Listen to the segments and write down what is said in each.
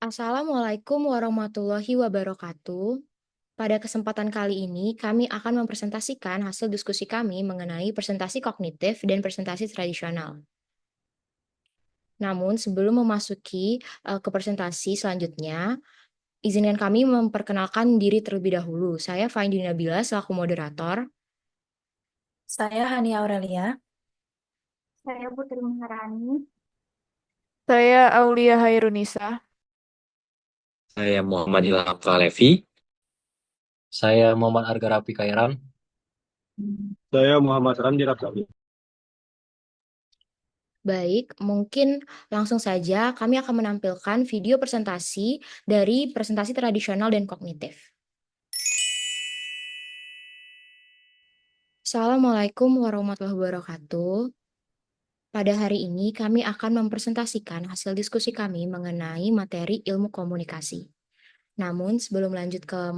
Assalamualaikum warahmatullahi wabarakatuh. Pada kesempatan kali ini, kami akan mempresentasikan hasil diskusi kami mengenai presentasi kognitif dan presentasi tradisional. Namun, sebelum memasuki ke presentasi selanjutnya, izinkan kami memperkenalkan diri terlebih dahulu. Saya Faindi Nabila selaku moderator. Saya Hania Aurelia. Saya Putri Maharani. Saya Aulia Hairunisa. Saya Muhammad Ilham Falevi. Saya Muhammad Argarapi Kairan. Saya Muhammad Ramji Rapsawi. Baik, mungkin langsung saja kami akan menampilkan video presentasi dari presentasi tradisional dan kognitif. Assalamualaikum warahmatullahi wabarakatuh. Pada hari ini kami akan mempresentasikan hasil diskusi kami mengenai materi ilmu komunikasi. Namun sebelum lanjut ke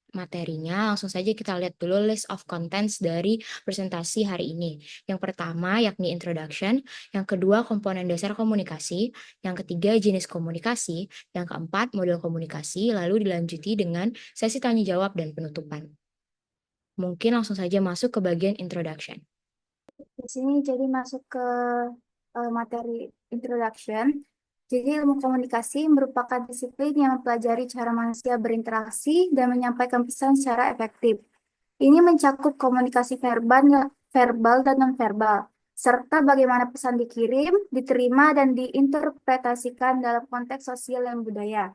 materinya, langsung saja kita lihat dulu list of contents dari presentasi hari ini. Yang pertama yakni introduction, yang kedua komponen dasar komunikasi, yang ketiga jenis komunikasi, yang keempat model komunikasi, lalu dilanjuti dengan sesi tanya jawab dan penutupan. Mungkin langsung saja masuk ke bagian introduction. Di sini jadi masuk ke materi introduction. Jadi ilmu komunikasi merupakan disiplin yang mempelajari cara manusia berinteraksi dan menyampaikan pesan secara efektif. Ini mencakup komunikasi verbal dan nonverbal, serta bagaimana pesan dikirim, diterima, dan diinterpretasikan dalam konteks sosial dan budaya.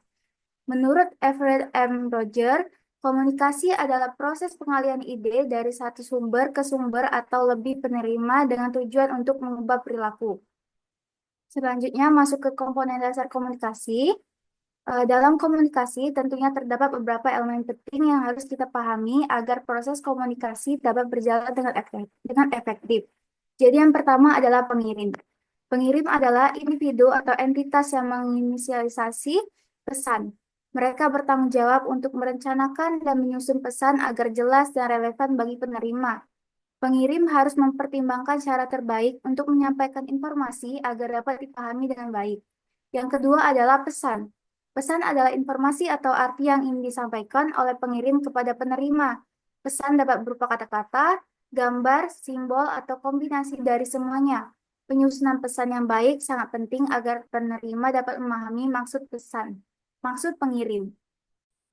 Menurut Everett M. Roger, komunikasi adalah proses pengalihan ide dari satu sumber ke sumber atau lebih penerima dengan tujuan untuk mengubah perilaku. Selanjutnya masuk ke komponen dasar komunikasi. Dalam komunikasi tentunya terdapat beberapa elemen penting yang harus kita pahami agar proses komunikasi dapat berjalan dengan efektif. Jadi yang pertama adalah pengirim. Pengirim adalah individu atau entitas yang menginisialisasi pesan. Mereka bertanggung jawab untuk merencanakan dan menyusun pesan agar jelas dan relevan bagi penerima. Pengirim harus mempertimbangkan cara terbaik untuk menyampaikan informasi agar dapat dipahami dengan baik. Yang kedua adalah pesan. Pesan adalah informasi atau arti yang ingin disampaikan oleh pengirim kepada penerima. Pesan dapat berupa kata-kata, gambar, simbol, atau kombinasi dari semuanya. Penyusunan pesan yang baik sangat penting agar penerima dapat memahami maksud pesan, maksud pengirim.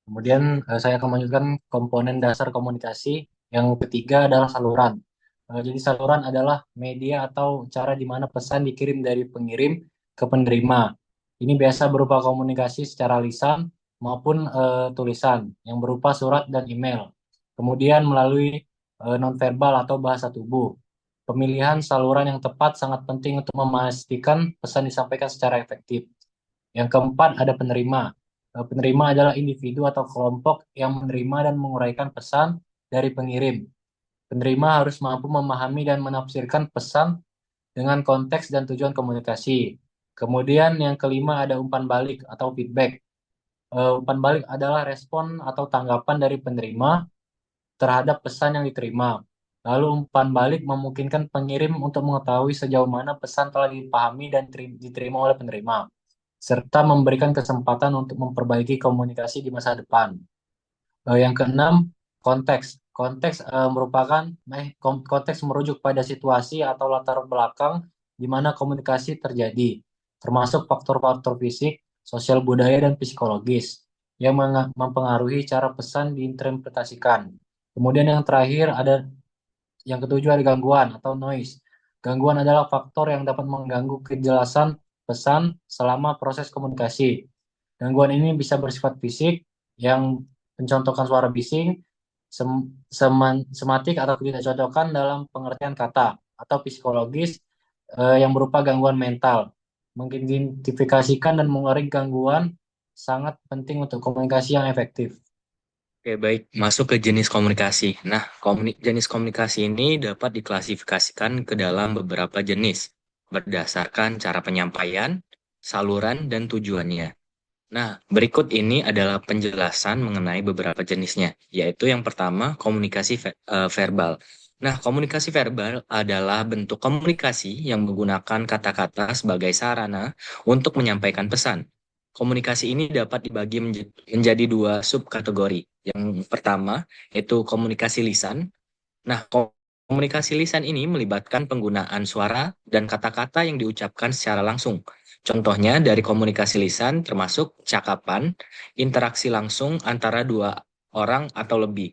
Kemudian saya akan melanjutkan komponen dasar komunikasi. Yang ketiga adalah saluran. Jadi saluran adalah media atau cara di mana pesan dikirim dari pengirim ke penerima. Ini biasa berupa komunikasi secara lisan maupun tulisan yang berupa surat dan email. Kemudian melalui nonverbal atau bahasa tubuh. Pemilihan saluran yang tepat sangat penting untuk memastikan pesan disampaikan secara efektif. Yang keempat ada penerima. Penerima adalah individu atau kelompok yang menerima dan menguraikan pesan dari pengirim. Penerima harus mampu memahami dan menafsirkan pesan dengan konteks dan tujuan komunikasi. Kemudian yang kelima ada umpan balik atau feedback. Umpan balik adalah respon atau tanggapan dari penerima terhadap pesan yang diterima. Lalu umpan balik memungkinkan pengirim untuk mengetahui sejauh mana pesan telah dipahami dan diterima oleh penerima, serta memberikan kesempatan untuk memperbaiki komunikasi di masa depan. Yang keenam, konteks. Konteks merujuk pada situasi atau latar belakang di mana komunikasi terjadi, termasuk faktor-faktor fisik, sosial budaya, dan psikologis yang mempengaruhi cara pesan diinterpretasikan. Kemudian yang terakhir yang ketujuh ada gangguan atau noise. Gangguan adalah faktor yang dapat mengganggu kejelasan pesan selama proses komunikasi. Gangguan ini bisa bersifat fisik, yang mencontohkan suara bising, sematik atau tidak cocokan dalam pengertian kata, atau psikologis yang berupa gangguan mental. Mengidentifikasikan dan mengurangi gangguan sangat penting untuk komunikasi yang efektif. Oke, baik. Masuk ke jenis komunikasi. Nah, jenis komunikasi ini dapat diklasifikasikan ke dalam beberapa jenis berdasarkan cara penyampaian, saluran, dan tujuannya. Nah, berikut ini adalah penjelasan mengenai beberapa jenisnya, yaitu yang pertama komunikasi verbal. Nah, komunikasi verbal adalah bentuk komunikasi yang menggunakan kata-kata sebagai sarana untuk menyampaikan pesan. komunikasi ini dapat dibagi menjadi dua subkategori. Yang pertama yaitu komunikasi lisan. Nah, komunikasi lisan ini melibatkan penggunaan suara dan kata-kata yang diucapkan secara langsung. Contohnya dari komunikasi lisan termasuk cakapan, interaksi langsung antara dua orang atau lebih.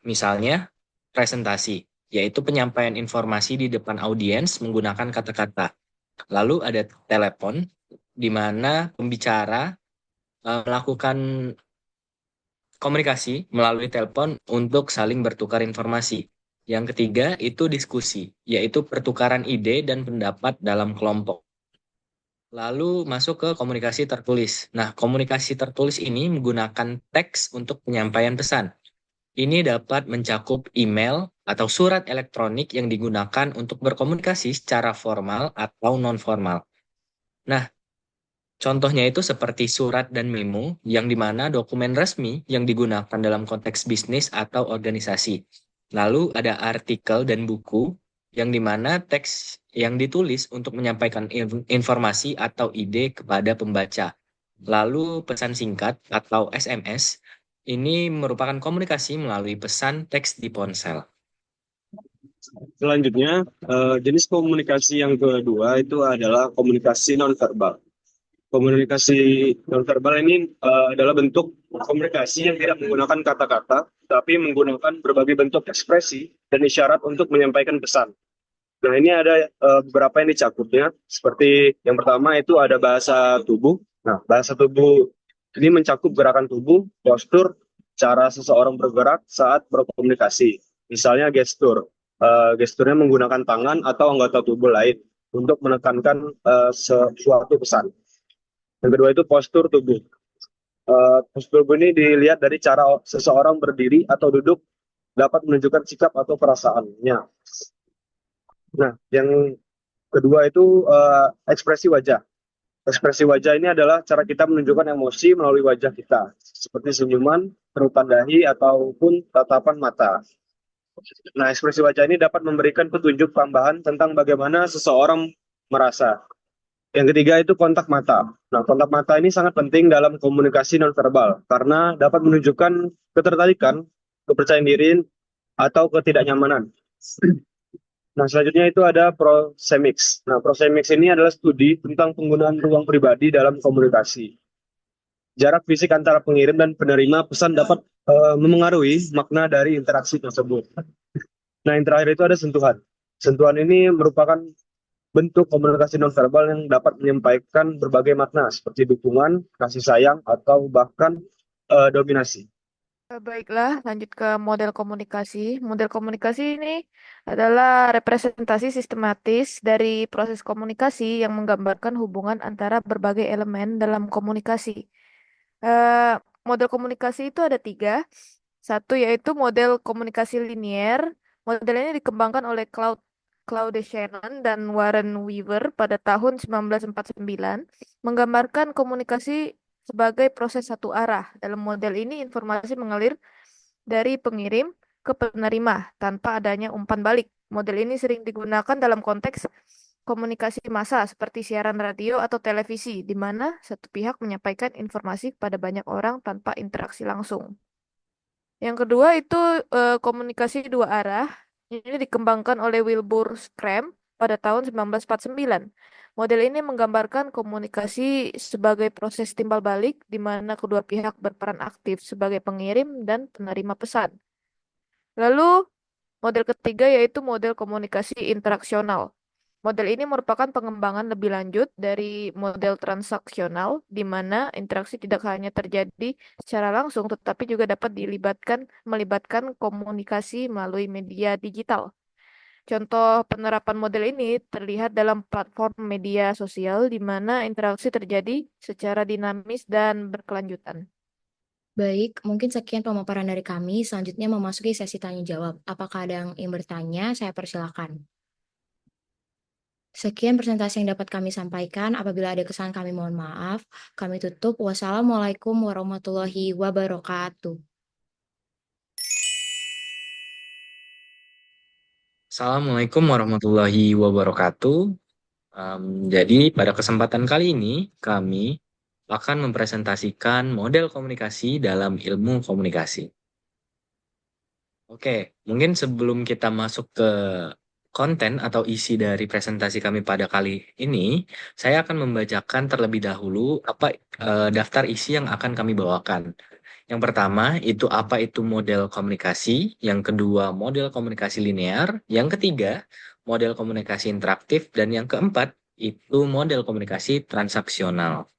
Misalnya, presentasi, yaitu penyampaian informasi di depan audiens menggunakan kata-kata. Lalu ada telepon, di mana pembicara melakukan komunikasi melalui telepon untuk saling bertukar informasi. Yang ketiga itu diskusi, yaitu pertukaran ide dan pendapat dalam kelompok. Lalu masuk ke komunikasi tertulis. Nah, komunikasi tertulis ini menggunakan teks untuk penyampaian pesan. Ini dapat mencakup email atau surat elektronik yang digunakan untuk berkomunikasi secara formal atau non-formal. Nah, contohnya itu seperti surat dan memo, yang dimana dokumen resmi yang digunakan dalam konteks bisnis atau organisasi. Lalu ada artikel dan buku, yang dimana teks yang ditulis untuk menyampaikan informasi atau ide kepada pembaca. Lalu pesan singkat atau SMS, ini merupakan komunikasi melalui pesan teks di ponsel. Selanjutnya, jenis komunikasi yang kedua itu adalah komunikasi nonverbal. Komunikasi nonverbal ini adalah bentuk komunikasi yang tidak menggunakan kata-kata, tapi menggunakan berbagai bentuk ekspresi dan isyarat untuk menyampaikan pesan. Nah, ini ada beberapa yang dicakupnya, seperti yang pertama itu ada bahasa tubuh. Nah, bahasa tubuh ini mencakup gerakan tubuh, postur, cara seseorang bergerak saat berkomunikasi. Misalnya gestur. Gesturnya menggunakan tangan atau anggota tubuh lain untuk menekankan suatu pesan. Yang kedua itu postur tubuh. Postur tubuh ini dilihat dari cara seseorang berdiri atau duduk dapat menunjukkan sikap atau perasaannya. Nah, yang kedua itu ekspresi wajah. Ekspresi wajah ini adalah cara kita menunjukkan emosi melalui wajah kita, seperti senyuman, kerutan dahi, ataupun tatapan mata. Nah, ekspresi wajah ini dapat memberikan petunjuk tambahan tentang bagaimana seseorang merasa. Yang ketiga itu kontak mata. Nah, kontak mata ini sangat penting dalam komunikasi nonverbal karena dapat menunjukkan ketertarikan, kepercayaan diri, atau ketidaknyamanan. Nah, selanjutnya itu ada proxemics. Nah, proxemics ini adalah studi tentang penggunaan ruang pribadi dalam komunikasi. Jarak fisik antara pengirim dan penerima pesan dapat memengaruhi makna dari interaksi tersebut. Nah, yang terakhir itu ada sentuhan. Sentuhan ini merupakan bentuk komunikasi nonverbal yang dapat menyampaikan berbagai makna seperti dukungan, kasih sayang, atau bahkan dominasi. Baiklah, lanjut ke model komunikasi. Model komunikasi ini adalah representasi sistematis dari proses komunikasi yang menggambarkan hubungan antara berbagai elemen dalam komunikasi. Eh, Model komunikasi itu ada tiga. Satu yaitu model komunikasi linier. Model ini dikembangkan oleh Claude Shannon dan Warren Weaver pada tahun 1949, menggambarkan komunikasi sebagai proses satu arah. Dalam model ini informasi mengalir dari pengirim ke penerima tanpa adanya umpan balik. Model ini sering digunakan dalam konteks komunikasi massa seperti siaran radio atau televisi, di mana satu pihak menyampaikan informasi kepada banyak orang tanpa interaksi langsung. Yang kedua itu komunikasi dua arah. Ini dikembangkan oleh Wilbur Scrum pada tahun 1949. Model ini menggambarkan komunikasi sebagai proses timbal balik di mana kedua pihak berperan aktif sebagai pengirim dan penerima pesan. Lalu model ketiga yaitu model komunikasi interaksional. Model ini merupakan pengembangan lebih lanjut dari model transaksional, di mana interaksi tidak hanya terjadi secara langsung, tetapi juga dapat melibatkan komunikasi melalui media digital. Contoh penerapan model ini terlihat dalam platform media sosial, di mana interaksi terjadi secara dinamis dan berkelanjutan. Baik, mungkin sekian pemaparan dari kami. Selanjutnya memasuki sesi tanya jawab. Apakah ada yang ingin bertanya? Saya persilakan. Sekian presentasi yang dapat kami sampaikan. Apabila ada kesalahan kami mohon maaf. Kami tutup. Wassalamualaikum warahmatullahi wabarakatuh. Assalamualaikum warahmatullahi wabarakatuh. Jadi pada kesempatan kali ini kami akan mempresentasikan model komunikasi dalam ilmu komunikasi. Oke, mungkin sebelum kita masuk ke konten atau isi dari presentasi kami pada kali ini, saya akan membacakan terlebih dahulu apa daftar isi yang akan kami bawakan. Yang pertama itu apa itu model komunikasi, yang kedua model komunikasi linear, yang ketiga model komunikasi interaktif, dan yang keempat itu model komunikasi transaksional.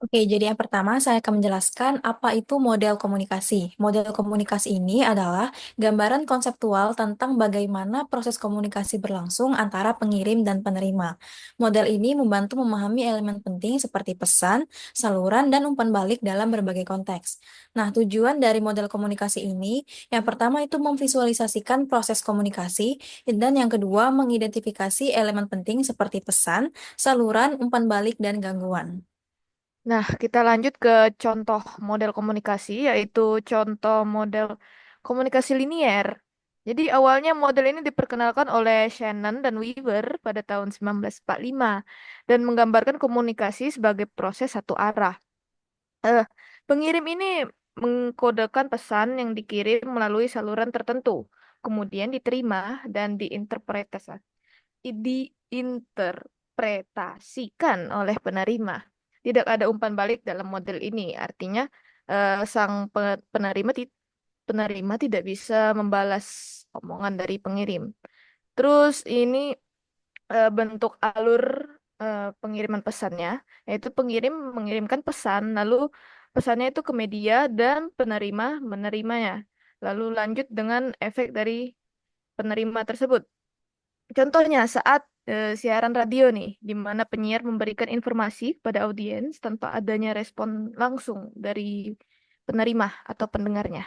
Oke, jadi yang pertama saya akan menjelaskan apa itu model komunikasi. Model komunikasi ini adalah gambaran konseptual tentang bagaimana proses komunikasi berlangsung antara pengirim dan penerima. Model ini membantu memahami elemen penting seperti pesan, saluran, dan umpan balik dalam berbagai konteks. Nah, tujuan dari model komunikasi ini, yang pertama itu memvisualisasikan proses komunikasi, dan yang kedua mengidentifikasi elemen penting seperti pesan, saluran, umpan balik, dan gangguan. Nah, kita lanjut ke contoh model komunikasi, yaitu contoh model komunikasi linier. Jadi awalnya model ini diperkenalkan oleh Shannon dan Weaver pada tahun 1945 dan menggambarkan komunikasi sebagai proses satu arah. Eh, Pengirim ini mengkodekan pesan yang dikirim melalui saluran tertentu, kemudian diterima dan diinterpretasikan oleh penerima. Tidak ada umpan balik dalam model ini, artinya sang penerima tidak bisa membalas omongan dari pengirim. Terus ini bentuk alur pengiriman pesannya, yaitu pengirim mengirimkan pesan, lalu pesannya itu ke media dan penerima menerimanya. Lalu lanjut dengan efek dari penerima tersebut. Contohnya saat siaran radio nih, di mana penyiar memberikan informasi pada audiens tanpa adanya respon langsung dari penerima atau pendengarnya.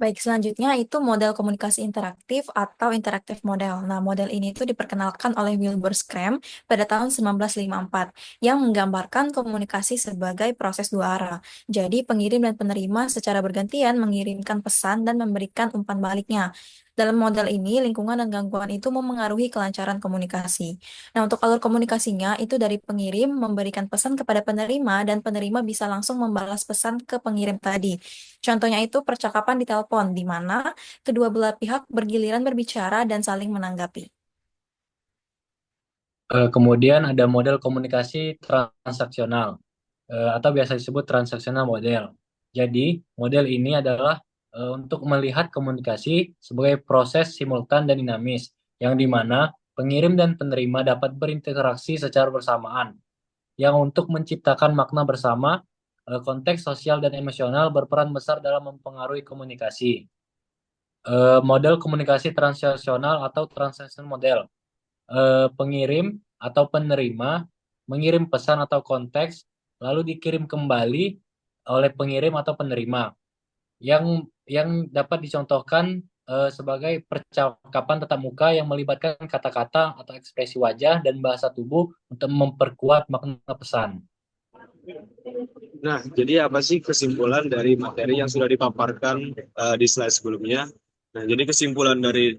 Baik, selanjutnya itu model komunikasi interaktif atau interaktif model. Nah, model ini itu diperkenalkan oleh Wilbur Schramm pada tahun 1954 yang menggambarkan komunikasi sebagai proses dua arah. Jadi, pengirim dan penerima secara bergantian mengirimkan pesan dan memberikan umpan baliknya. Dalam model ini, lingkungan dan gangguan itu memengaruhi kelancaran komunikasi. Nah, untuk alur komunikasinya itu dari pengirim memberikan pesan kepada penerima dan penerima bisa langsung membalas pesan ke pengirim tadi. Contohnya itu percakapan di telepon, di mana kedua belah pihak bergiliran berbicara dan saling menanggapi. Kemudian ada model komunikasi transaksional atau biasa disebut transaksional model. Jadi, model ini adalah untuk melihat komunikasi sebagai proses simultan dan dinamis, yang dimana pengirim dan penerima dapat berinteraksi secara bersamaan, yang untuk menciptakan makna bersama, konteks sosial dan emosional berperan besar dalam mempengaruhi komunikasi. Model komunikasi transaksional atau transaction model. Pengirim atau penerima mengirim pesan atau konteks lalu dikirim kembali oleh pengirim atau penerima yang dapat dicontohkan sebagai percakapan tatap muka yang melibatkan kata-kata atau ekspresi wajah dan bahasa tubuh untuk memperkuat makna pesan. Nah, jadi apa sih kesimpulan dari materi yang sudah dipaparkan di slide sebelumnya? Nah, jadi kesimpulan dari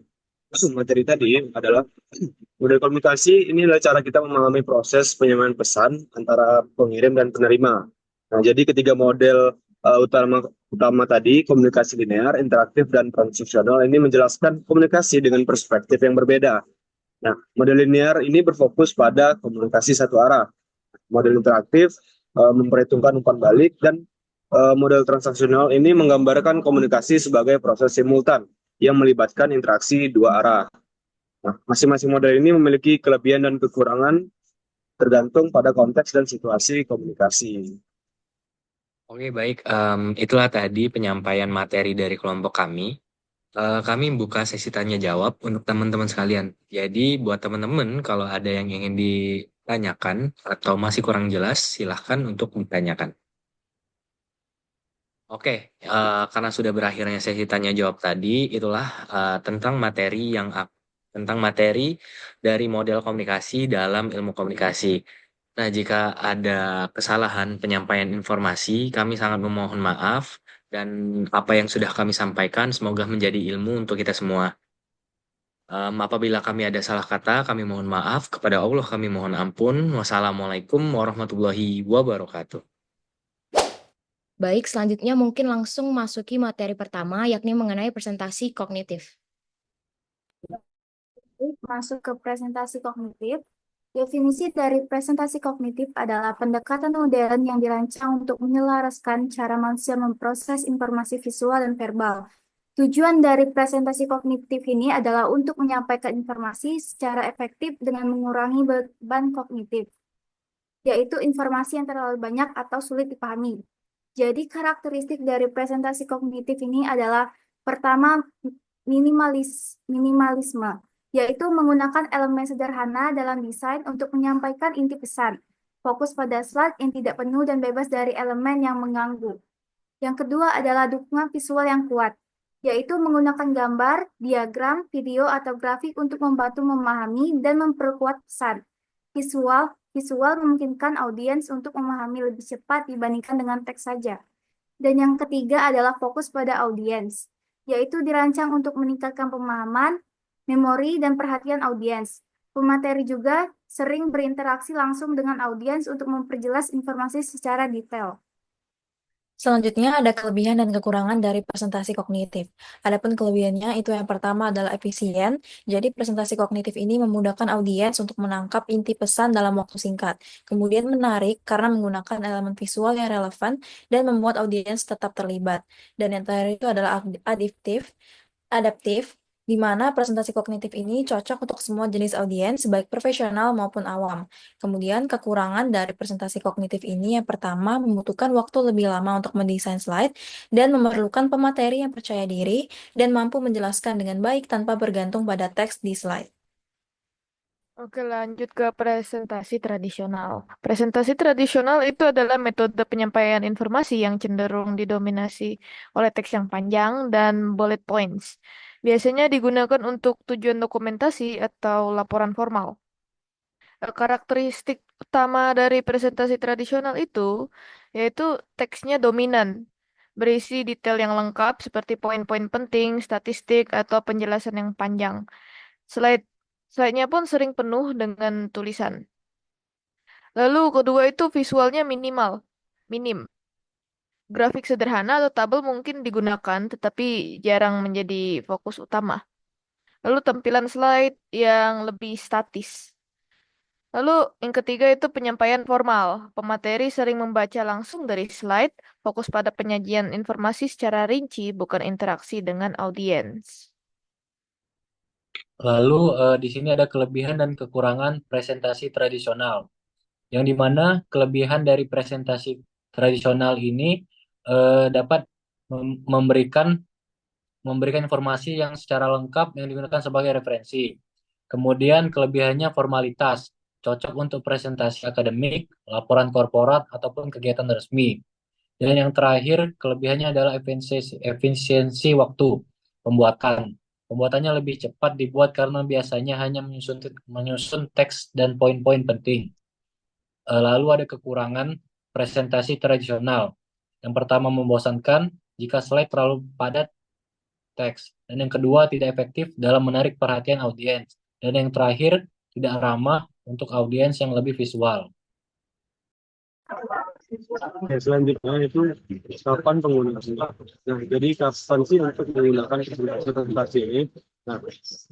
materi tadi adalah model komunikasi ini adalah cara kita memahami proses penyampaian pesan antara pengirim dan penerima. Nah, jadi ketiga model utama tadi, komunikasi linear, interaktif, dan transaksional ini menjelaskan komunikasi dengan perspektif yang berbeda. Nah, model linear ini berfokus pada komunikasi satu arah. Model interaktif memperhitungkan umpan balik, dan model transaksional ini menggambarkan komunikasi sebagai proses simultan yang melibatkan interaksi dua arah. Nah, masing-masing model ini memiliki kelebihan dan kekurangan tergantung pada konteks dan situasi komunikasi. Oke, baik. Itulah tadi penyampaian materi dari kelompok kami. Kami buka sesi tanya jawab untuk teman-teman sekalian. Jadi buat teman-teman kalau ada yang ingin ditanyakan atau masih kurang jelas, silahkan untuk ditanyakan. Oke, karena sudah berakhirnya sesi tanya jawab tadi, itulah tentang materi dari model komunikasi dalam ilmu komunikasi. Nah, jika ada kesalahan penyampaian informasi, kami sangat memohon maaf, dan apa yang sudah kami sampaikan semoga menjadi ilmu untuk kita semua. Apabila kami ada salah kata, kami mohon maaf. Kepada Allah kami mohon ampun. Wassalamualaikum warahmatullahi wabarakatuh. Baik, selanjutnya mungkin langsung masuki materi pertama, yakni mengenai presentasi kognitif. Masuk ke presentasi kognitif. Definisi dari presentasi kognitif adalah pendekatan modern yang dirancang untuk menyelaraskan cara manusia memproses informasi visual dan verbal. Tujuan dari presentasi kognitif ini adalah untuk menyampaikan informasi secara efektif dengan mengurangi beban kognitif, yaitu informasi yang terlalu banyak atau sulit dipahami. Jadi karakteristik dari presentasi kognitif ini adalah pertama minimalisme, yaitu menggunakan elemen sederhana dalam desain untuk menyampaikan inti pesan. Fokus pada slide yang tidak penuh dan bebas dari elemen yang mengganggu. Yang kedua adalah dukungan visual yang kuat, yaitu menggunakan gambar, diagram, video, atau grafik untuk membantu memahami dan memperkuat pesan. Visual memungkinkan audiens untuk memahami lebih cepat dibandingkan dengan teks saja. Dan yang ketiga adalah fokus pada audiens, yaitu dirancang untuk meningkatkan pemahaman, memori, dan perhatian audiens. Pemateri juga sering berinteraksi langsung dengan audiens untuk memperjelas informasi secara detail. Selanjutnya ada kelebihan dan kekurangan dari presentasi kognitif. Adapun kelebihannya itu yang pertama adalah efisien. Jadi presentasi kognitif ini memudahkan audiens untuk menangkap inti pesan dalam waktu singkat. Kemudian menarik karena menggunakan elemen visual yang relevan dan membuat audiens tetap terlibat. Dan yang terakhir itu adalah adaptif, di mana presentasi kognitif ini cocok untuk semua jenis audiens, baik profesional maupun awam. Kemudian kekurangan dari presentasi kognitif ini yang pertama membutuhkan waktu lebih lama untuk mendesain slide dan memerlukan pemateri yang percaya diri dan mampu menjelaskan dengan baik tanpa bergantung pada teks di slide. Oke, lanjut ke presentasi tradisional. Presentasi tradisional itu adalah metode penyampaian informasi yang cenderung didominasi oleh teks yang panjang dan bullet points. Biasanya digunakan untuk tujuan dokumentasi atau laporan formal. Karakteristik utama dari presentasi tradisional itu yaitu teksnya dominan, berisi detail yang lengkap seperti poin-poin penting, statistik, atau penjelasan yang panjang. Slide Slide-nya pun sering penuh dengan tulisan. Lalu kedua itu visualnya minim. Grafik sederhana atau tabel mungkin digunakan, tetapi jarang menjadi fokus utama. Lalu tampilan slide yang lebih statis. Lalu yang ketiga itu penyampaian formal. Pemateri sering membaca langsung dari slide, fokus pada penyajian informasi secara rinci, bukan interaksi dengan audiens. Lalu di sini ada kelebihan dan kekurangan presentasi tradisional. Yang dimana kelebihan dari presentasi tradisional ini dapat memberikan informasi yang secara lengkap yang digunakan sebagai referensi. Kemudian kelebihannya formalitas, cocok untuk presentasi akademik, laporan korporat, ataupun kegiatan resmi. Dan yang terakhir, kelebihannya adalah efisiensi waktu pembuatan. Pembuatannya lebih cepat dibuat karena biasanya hanya menyusun teks dan poin-poin penting. Lalu ada kekurangan presentasi tradisional. Yang pertama membosankan jika slide terlalu padat teks. Dan yang kedua tidak efektif dalam menarik perhatian audiens. Dan yang terakhir tidak ramah untuk audiens yang lebih visual. Ya, selanjutnya itu kapan penggunaan. Nah, jadi kapan sih untuk menggunakan presentasi ini? Nah,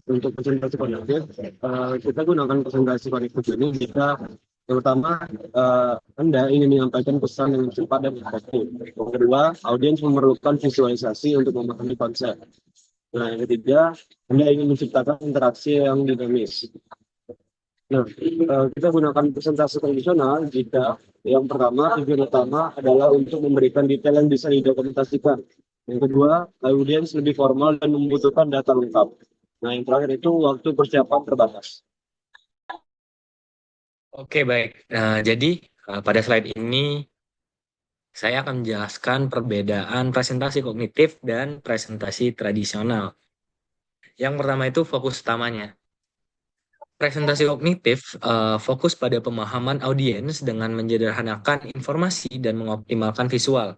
untuk presentasi kognitif, kita gunakan presentasi kognitif ini jika terutama Anda ingin menyampaikan pesan yang cepat dan efektif. Yang kedua, audiens memerlukan visualisasi untuk memahami konsep. Nah, yang ketiga, Anda ingin menciptakan interaksi yang dinamis. Nah, kita gunakan presentasi tradisional jika yang pertama, tujuan utama adalah untuk memberikan detail yang bisa didokumentasikan. Yang kedua, audiens lebih formal dan membutuhkan data lengkap. Nah, yang terakhir itu waktu persiapan terbatas. Oke, baik. Jadi pada slide ini saya akan menjelaskan perbedaan presentasi kognitif dan presentasi tradisional. Yang pertama itu fokus utamanya. Presentasi kognitif fokus pada pemahaman audiens dengan menyederhanakan informasi dan mengoptimalkan visual.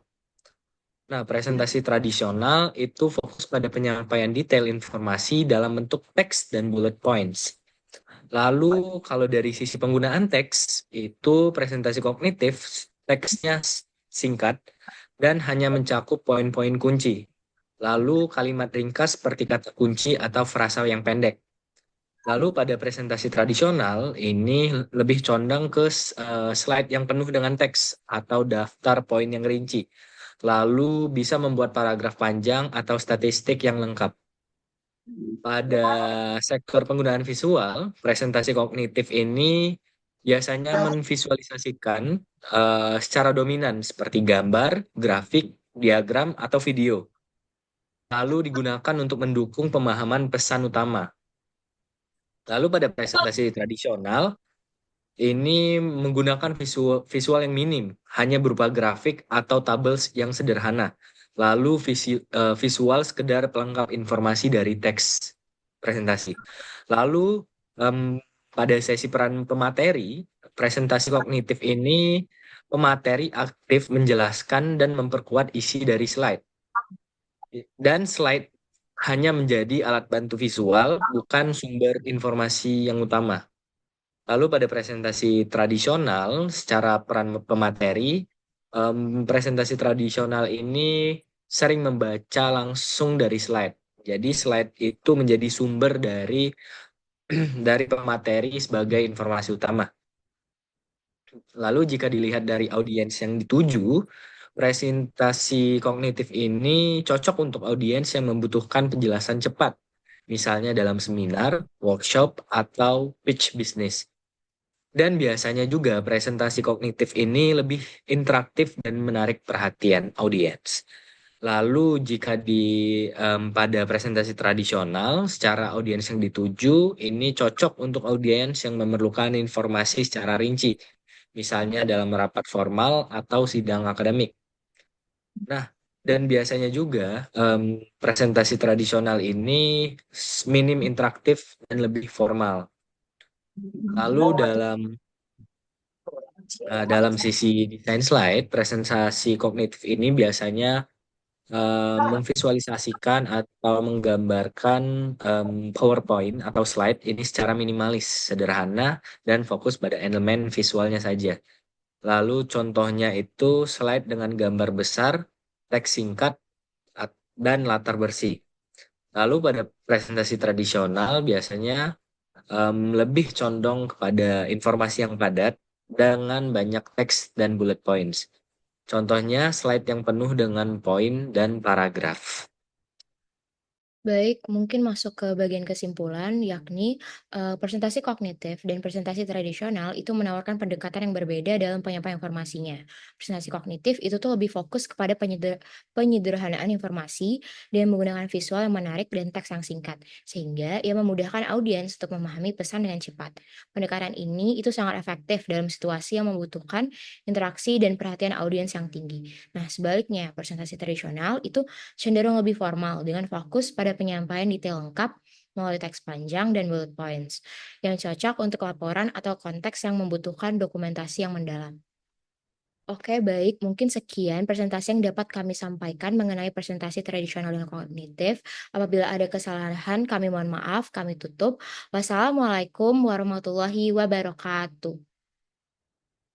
Nah, presentasi tradisional itu fokus pada penyampaian detail informasi dalam bentuk teks dan bullet points. Lalu, kalau dari sisi penggunaan teks, itu presentasi kognitif, teksnya singkat, dan hanya mencakup poin-poin kunci. Lalu kalimat ringkas seperti kata kunci atau frasa yang pendek. Lalu pada presentasi tradisional ini lebih condong ke slide yang penuh dengan teks atau daftar poin yang rinci. Lalu bisa membuat paragraf panjang atau statistik yang lengkap. Pada sektor penggunaan visual, presentasi kognitif ini biasanya memvisualisasikan secara dominan seperti gambar, grafik, diagram, atau video. Lalu digunakan untuk mendukung pemahaman pesan utama. Lalu pada presentasi tradisional, ini menggunakan visual yang minim, hanya berupa grafik atau tabel yang sederhana. Lalu visual sekedar pelengkap informasi dari teks presentasi. Lalu pada sesi peran pemateri, presentasi kognitif ini pemateri aktif menjelaskan dan memperkuat isi dari slide. Dan slide hanya menjadi alat bantu visual, bukan sumber informasi yang utama. Lalu pada presentasi tradisional, secara peran pemateri, presentasi tradisional ini sering membaca langsung dari slide. Jadi slide itu menjadi sumber dari dari pemateri sebagai informasi utama. Lalu jika dilihat dari audiens yang dituju, presentasi kognitif ini cocok untuk audiens yang membutuhkan penjelasan cepat, misalnya dalam seminar, workshop, atau pitch bisnis. Dan biasanya juga presentasi kognitif ini lebih interaktif dan menarik perhatian audiens. Lalu jika pada presentasi tradisional, secara audiens yang dituju, ini cocok untuk audiens yang memerlukan informasi secara rinci, misalnya dalam rapat formal atau sidang akademik. Nah, dan biasanya juga presentasi tradisional ini minim interaktif dan lebih formal. Lalu dalam sisi desain slide, presentasi kognitif ini biasanya memvisualisasikan atau menggambarkan PowerPoint atau slide ini secara minimalis, sederhana, dan fokus pada elemen visualnya saja. Lalu contohnya itu slide dengan gambar besar, teks singkat, dan latar bersih. Lalu pada presentasi tradisional biasanya lebih condong kepada informasi yang padat dengan banyak teks dan bullet points. Contohnya slide yang penuh dengan poin dan paragraf. Baik, mungkin masuk ke bagian kesimpulan, yakni presentasi kognitif dan presentasi tradisional itu menawarkan pendekatan yang berbeda dalam penyampaian informasinya. Presentasi kognitif itu tuh lebih fokus kepada penyederhanaan informasi dan menggunakan visual yang menarik dan teks yang singkat, sehingga ia memudahkan audiens untuk memahami pesan dengan cepat. Pendekatan ini itu sangat efektif dalam situasi yang membutuhkan interaksi dan perhatian audiens yang tinggi. Nah, sebaliknya, presentasi tradisional itu cenderung lebih formal dengan fokus pada penyampaian detail lengkap melalui teks panjang dan bullet points yang cocok untuk laporan atau konteks yang membutuhkan dokumentasi yang mendalam. Oke, baik. Mungkin sekian presentasi yang dapat kami sampaikan mengenai presentasi tradisional dan kognitif. Apabila ada kesalahan, kami mohon maaf. Kami tutup. Wassalamualaikum warahmatullahi wabarakatuh.